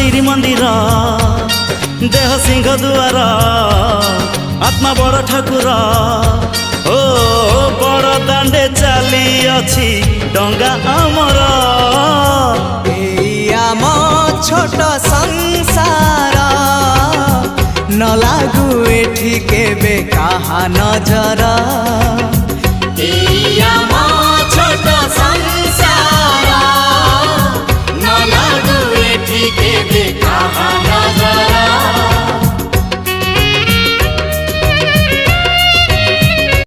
श्रीमंदिर देह सिंह दुआर आत्मा बड़ ठाकुर ओ बड़ दांडे चली अछि डंगा आमर आम छोट संसार न लागू एठी केबे कहा नजर।